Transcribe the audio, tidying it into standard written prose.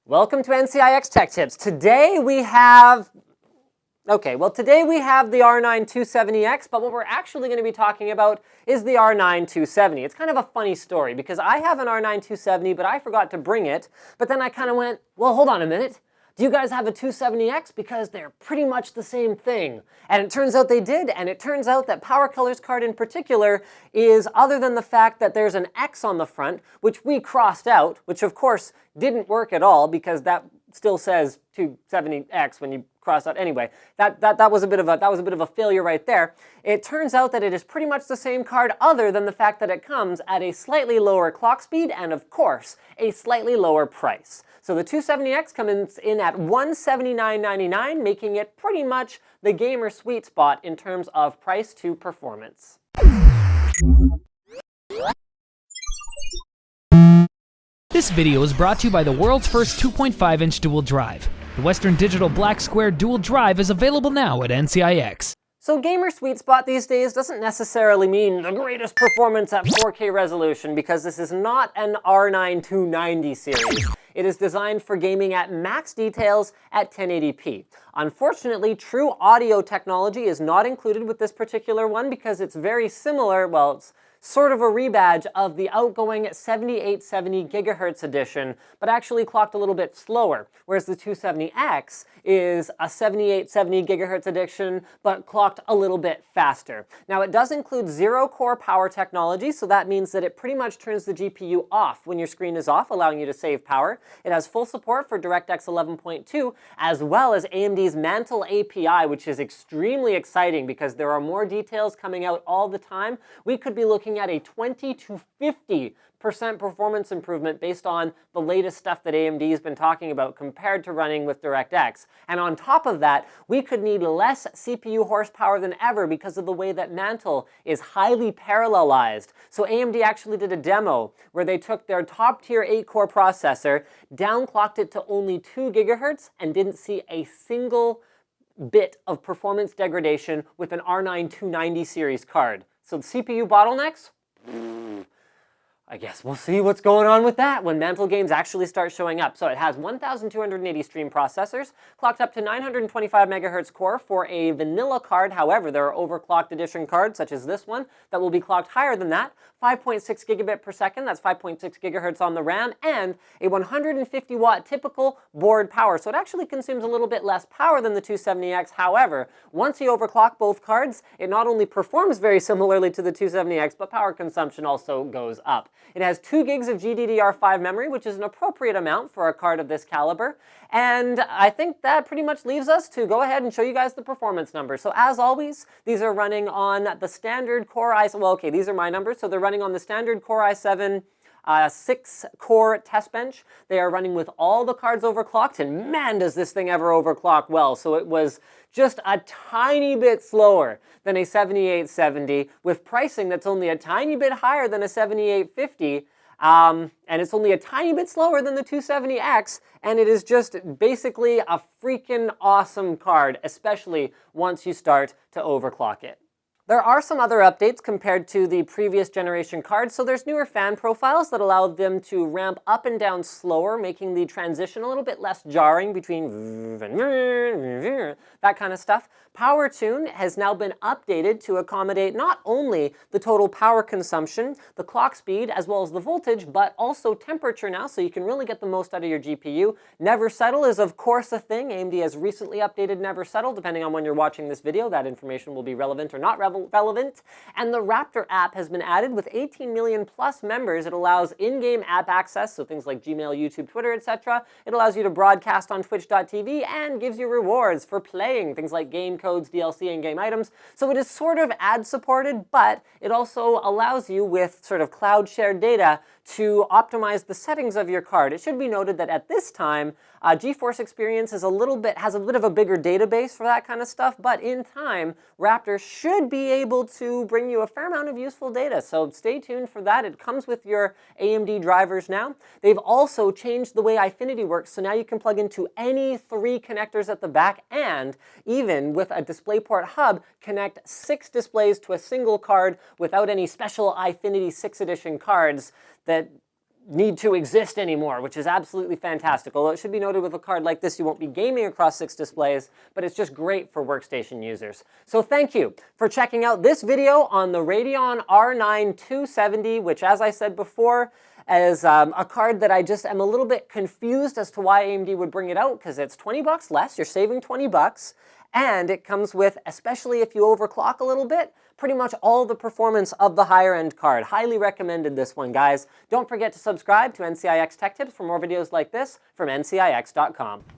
Welcome to NCIX Tech Tips. Today we have the R9 270X, but what we're actually going to be talking about is the R9 270. It's kind of a funny story because I have an R9 270, but I forgot to bring it. But then I kind of went, well, hold on a minute. Do you guys have a 270X? Because they're pretty much the same thing. And it turns out they did, and it turns out that Power Color's card in particular is, other than the fact that there's an X on the front, which we crossed out, which of course didn't work at all because that still says 270X when you cross out anyway. That was a bit of a failure right there. It turns out that it is pretty much the same card other than the fact that it comes at a slightly lower clock speed and of course a slightly lower price. So the 270X comes in at $179.99, making it pretty much the gamer sweet spot in terms of price to performance. This video is brought to you by the world's first 2.5-inch dual drive. The Western Digital Black Square dual drive is available now at NCIX. So gamer sweet spot these days doesn't necessarily mean the greatest performance at 4K resolution, because this is not an R9 290 series. It is designed for gaming at max details at 1080p. Unfortunately, true audio technology is not included with this particular one because it's very similar, well, it's sort of a rebadge of the outgoing 7870 GHz edition, but actually clocked a little bit slower, whereas the 270X is a 7870 GHz edition, but clocked a little bit faster. Now, it does include zero-core power technology, so that means that it pretty much turns the GPU off when your screen is off, allowing you to save power. It has full support for DirectX 11.2, as well as AMD's Mantle API, which is extremely exciting because there are more details coming out all the time. We could be looking at a 20 to 50% performance improvement based on the latest stuff that AMD has been talking about compared to running with DirectX. And on top of that, we could need less CPU horsepower than ever because of the way that Mantle is highly parallelized. So AMD actually did a demo where they took their top tier 8-core processor, downclocked it to only 2 GHz, and didn't see a single bit of performance degradation with an R9 290 series card. So the CPU bottlenecks? I guess we'll see what's going on with that when Mantle games actually start showing up. So it has 1,280 stream processors, clocked up to 925 MHz core for a vanilla card. However, there are overclocked edition cards, such as this one, that will be clocked higher than that. 5.6 gigabit per second, that's 5.6 gigahertz on the RAM, and a 150 watt typical board power. So it actually consumes a little bit less power than the 270X. However, once you overclock both cards, it not only performs very similarly to the 270X, but power consumption also goes up. It has 2 gigs of GDDR5 memory, which is an appropriate amount for a card of this caliber. And I think that pretty much leaves us to go ahead and show you guys the performance numbers. So as always, these are running on the standard Core i7, well, okay, these are my numbers. So they're running on the standard Core i7 6-core test bench. They are running with all the cards overclocked, and man, does this thing ever overclock well. So it was just a tiny bit slower than a 7870 with pricing that's only a tiny bit higher than a 7850. And it's only a tiny bit slower than the 270X, and it is just basically a freaking awesome card, especially once you start to overclock it. There are some other updates compared to the previous generation cards. So there's newer fan profiles that allow them to ramp up and down slower, making the transition a little bit less jarring between that kind of stuff. Power tune has now been updated to accommodate not only the total power consumption, the clock speed, as well as the voltage, but also temperature now, so you can really get the most out of your GPU. Never settle is of course a thing. AMD has recently updated Never Settle. Depending on when you're watching this video, that information will be relevant or not relevant. And the Raptor app has been added with 18 million plus members. It allows in-game app access, so things like Gmail, YouTube, Twitter, etc. It allows you to broadcast on twitch.tv and gives you rewards for playing, things like game codes, DLC, and game items. So it is sort of ad supported, but it also allows you with sort of cloud shared data to optimize the settings of your card. It should be noted that at this time, GeForce Experience has a bit of a bigger database for that kind of stuff, but in time, Raptor should be able to bring you a fair amount of useful data, so stay tuned for that. It comes with your AMD drivers now. They've also changed the way Eyefinity works, so now you can plug into any 3 connectors at the back, and even with a DisplayPort hub, connect 6 displays to a single card without any special Eyefinity 6th edition cards that need to exist anymore, which is absolutely fantastic. Although it should be noted, with a card like this, you won't be gaming across 6 displays, but it's just great for workstation users. So thank you for checking out this video on the Radeon R9 270, which, as I said before, is a card that I just am a little bit confused as to why AMD would bring it out, because it's 20 bucks less, you're saving 20 bucks, and it comes with, especially if you overclock a little bit, pretty much all the performance of the higher end card. Highly recommended this one, guys. Don't forget to subscribe to NCIX Tech Tips for more videos like this from ncix.com.